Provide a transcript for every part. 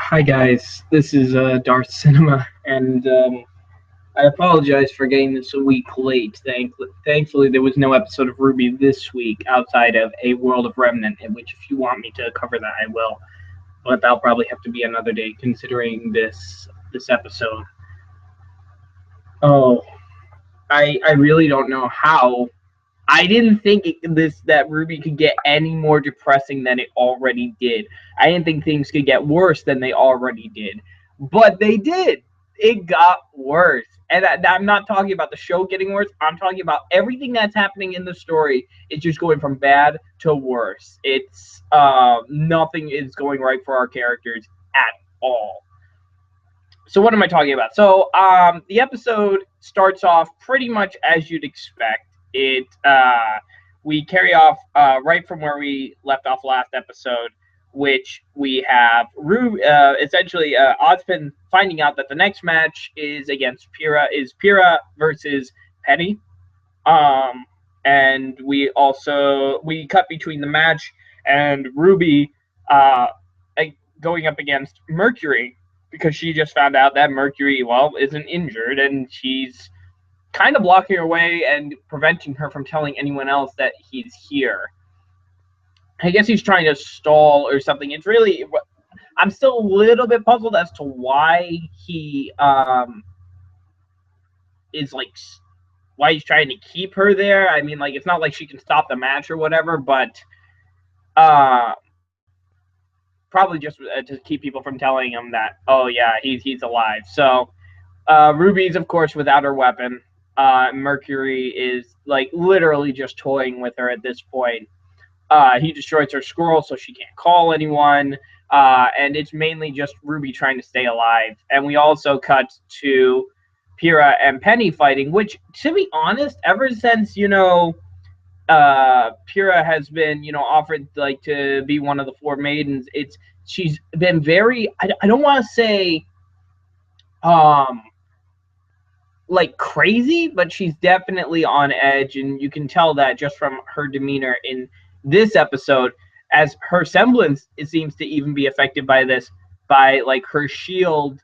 Hi guys, this is Darth Cinema, and I apologize for getting this a week late. Thankfully, there was no episode of RWBY this week outside of A World of Remnant, in which if you want me to cover that, I will. But that'll probably have to be another day, considering this episode. Oh, I really don't know how. I didn't think that RWBY could get any more depressing than it already did. I didn't think things could get worse than they already did, but they did. It got worse, and I'm not talking about the show getting worse. I'm talking about everything that's happening in the story. It's just going from bad to worse. It's nothing is going right for our characters at all. So what am I talking about? So the episode starts off pretty much as you'd expect. We carry off right from where we left off last episode, which we have essentially Ozpin finding out that the next match is against Pyrrha versus Penny. And we cut between the match and RWBY going up against Mercury, because she just found out that Mercury, isn't injured, and she's kind of blocking her way and preventing her from telling anyone else that he's here. I guess he's trying to stall or something. I'm still a little bit puzzled as to why he why he's trying to keep her there. I mean, it's not like she can stop the match or whatever, but probably just to keep people from telling him that, oh yeah, he's alive. So Ruby's, of course, without her weapon. Mercury is literally just toying with her at this point. He destroys her scroll so she can't call anyone, and it's mainly just RWBY trying to stay alive. And we also cut to Pyrrha and Penny fighting, which, to be honest, ever since Pyrrha has been offered to be one of the four maidens, she's been very, I don't want to say crazy, but she's definitely on edge, and you can tell that just from her demeanor in this episode, as her semblance seems to even be affected by this, by her shield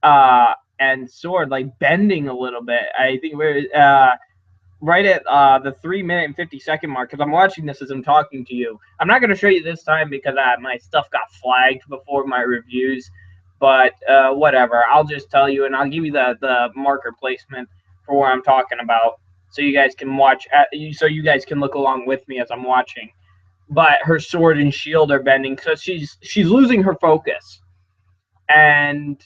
and sword bending a little bit. I think we're right at the 3-minute and 50-second mark, because I'm watching this as I'm talking to you. I'm not going to show you this time because my stuff got flagged before my reviews, but whatever. I'll just tell you, and I'll give you the marker placement for what I'm talking about, so you guys can watch. So you guys can look along with me as I'm watching. But her sword and shield are bending, so she's losing her focus, and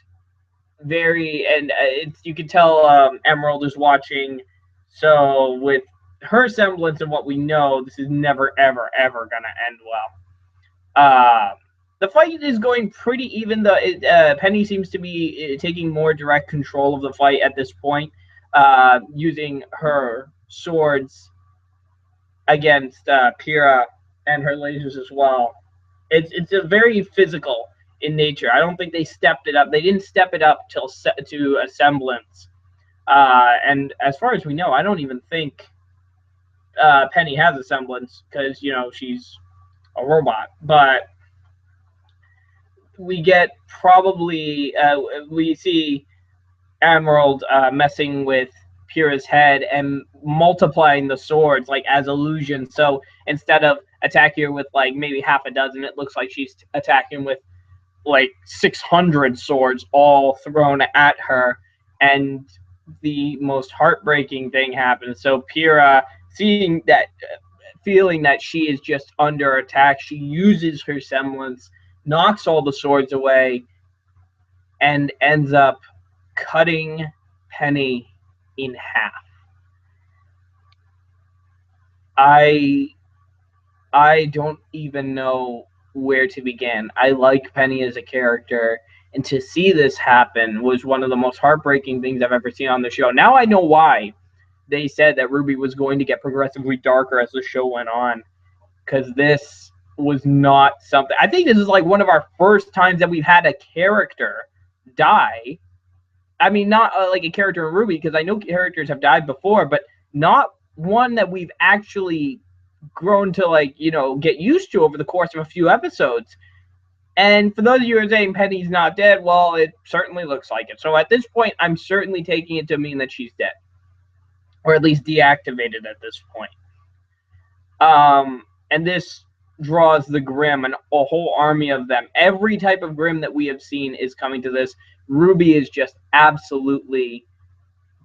you can tell Emerald is watching. So with her semblance and what we know, this is never ever ever gonna end well. The fight is going pretty even, though Penny seems to be taking more direct control of the fight at this point, using her swords against Pyrrha and her lasers as well. It's a very physical in nature. I don't think they stepped it up. They didn't step it up to a semblance. And as far as we know, I don't even think Penny has a semblance, because she's a robot. But we get we see Emerald messing with Pyrrha's head and multiplying the swords as illusions. So instead of attacking her with maybe half a dozen, it looks like she's attacking with 600 swords all thrown at her. And the most heartbreaking thing happens. So Pyrrha, feeling that she is just under attack, she uses her semblance, knocks all the swords away, and ends up cutting Penny in half. I don't even know where to begin. I like Penny as a character, and to see this happen was one of the most heartbreaking things I've ever seen on the show. Now I know why they said that RWBY was going to get progressively darker as the show went on, because this was not something. I think this is one of our first times that we've had a character die. I mean, not a character in RWBY, because I know characters have died before, but not one that we've actually grown to get used to over the course of a few episodes. And for those of you who are saying Penny's not dead, well, it certainly looks like it. So at this point, I'm certainly taking it to mean that she's dead, or at least deactivated at this point. And this draws the Grimm and a whole army of them. Every type of Grimm that we have seen is coming to this. RWBY is just absolutely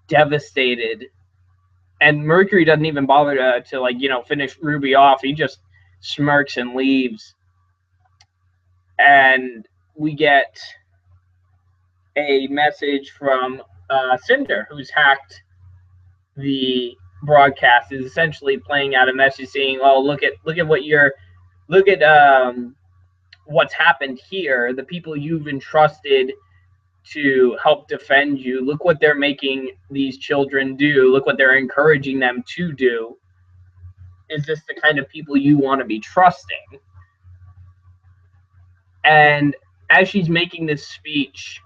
devastated, and Mercury doesn't even bother to like, you know, finish RWBY off. He just smirks and leaves. And we get a message from Cinder, who's hacked the broadcast, is essentially playing out a message saying, "Oh, look at what's happened here. The people you've entrusted to help defend you. Look what they're making these children do. Look what they're encouraging them to do. Is this the kind of people you want to be trusting?" And as she's making this speech,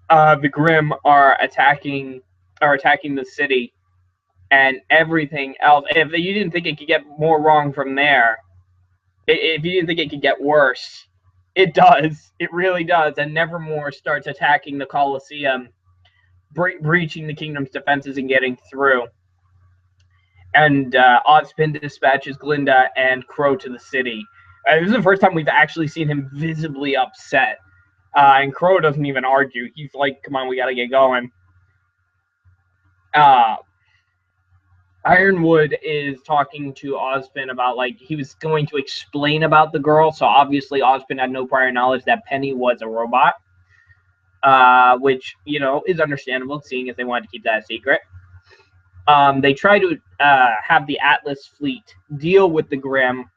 the Grimm are attacking the city and everything else. If you didn't think it could get more wrong from there, if you didn't think it could get worse, it does. It really does. And Nevermore starts attacking the Colosseum, breaching the kingdom's defenses and getting through. And Ozpin dispatches Glinda and Crow to the city. This is the first time we've actually seen him visibly upset. And Crow doesn't even argue. He's like, "Come on, we gotta get going." Ironwood is talking to Ozpin about, like, he was going to explain about the girl. So obviously Ozpin had no prior knowledge that Penny was a robot, which, you know, is understandable, seeing as they wanted to keep that a secret. They try to have the Atlas fleet deal with the Grimm,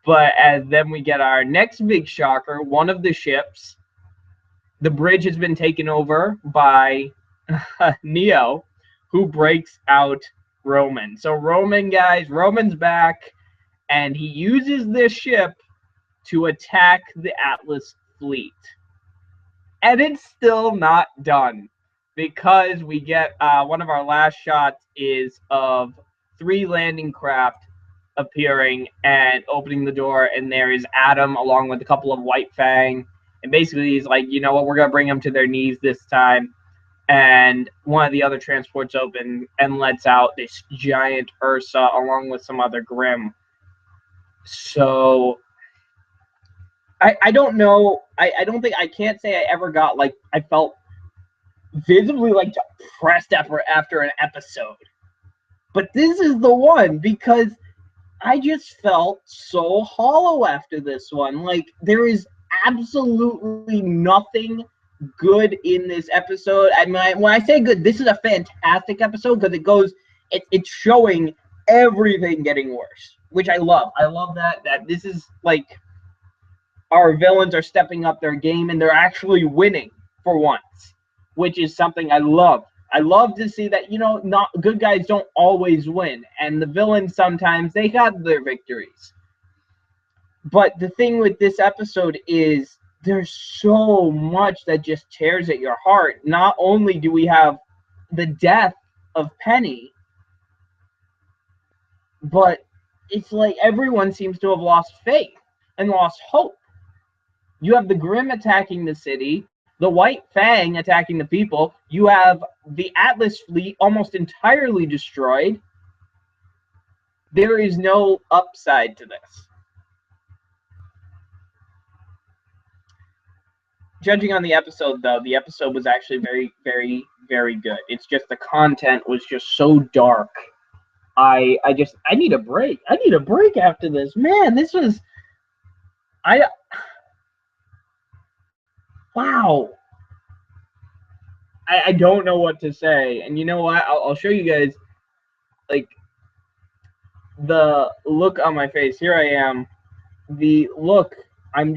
but then we get our next big shocker. One of the ships, the bridge has been taken over by Neo, who breaks out Roman. So Roman's back, and he uses this ship to attack the Atlas fleet. And it's still not done, because we get one of our last shots is of 3 landing craft appearing and opening the door, and there is Adam along with a couple of White Fang, and basically he's like, "You know what, we're gonna bring them to their knees this time." And one of the other transports open and lets out this giant Ursa along with some other Grimm. So I don't know. I don't think, I can't say I ever got, like, I felt visibly like depressed after an episode. But this is the one, because I just felt so hollow after this one. Like, there is absolutely nothing good in this episode. I mean, when I say good, this is a fantastic episode, because it's showing everything getting worse, which I love. I love that this is like, our villains are stepping up their game and they're actually winning for once, which is something I love. I love to see that, you know, not good guys don't always win, and the villains sometimes they got their victories. But the thing with this episode is there's so much that just tears at your heart. Not only do we have the death of Penny, but it's like everyone seems to have lost faith and lost hope. You have the Grimm attacking the city, the White Fang attacking the people. You have the Atlas fleet almost entirely destroyed. There is no upside to this. Judging on the episode, though, the episode was actually very, very, very good. It's just the content was just so dark. I need a break. I need a break after this. Man, this was... Wow. I don't know what to say. And you know what? I'll show you guys, like, the look on my face. Here I am. The look. I'm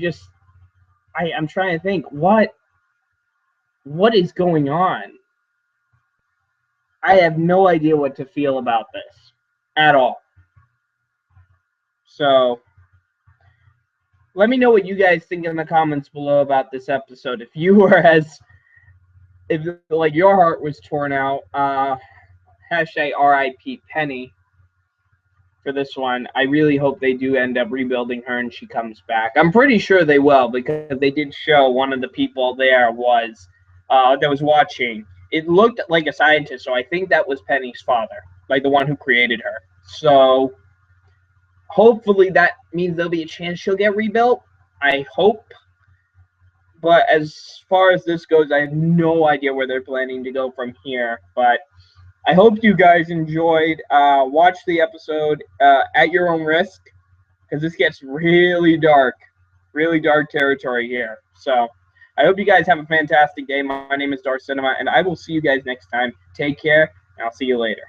trying to think. What is going on? I have no idea what to feel about this at all. So let me know what you guys think in the comments below about this episode. If you were if like your heart was torn out, hashtag RIP Penny. for this one. I really hope they do end up rebuilding her and she comes back. I'm pretty sure they will because they did show one of the people there was that was watching. It looked like a scientist, so I think that was Penny's father, like the one who created her. So hopefully that means there'll be a chance she'll get rebuilt. I hope. But as far as this goes, I have no idea where they're planning to go from here. But I hope you guys enjoyed. Watch the episode at your own risk because this gets really dark territory here. So I hope you guys have a fantastic day. My name is Dar Cinema, and I will see you guys next time. Take care, and I'll see you later.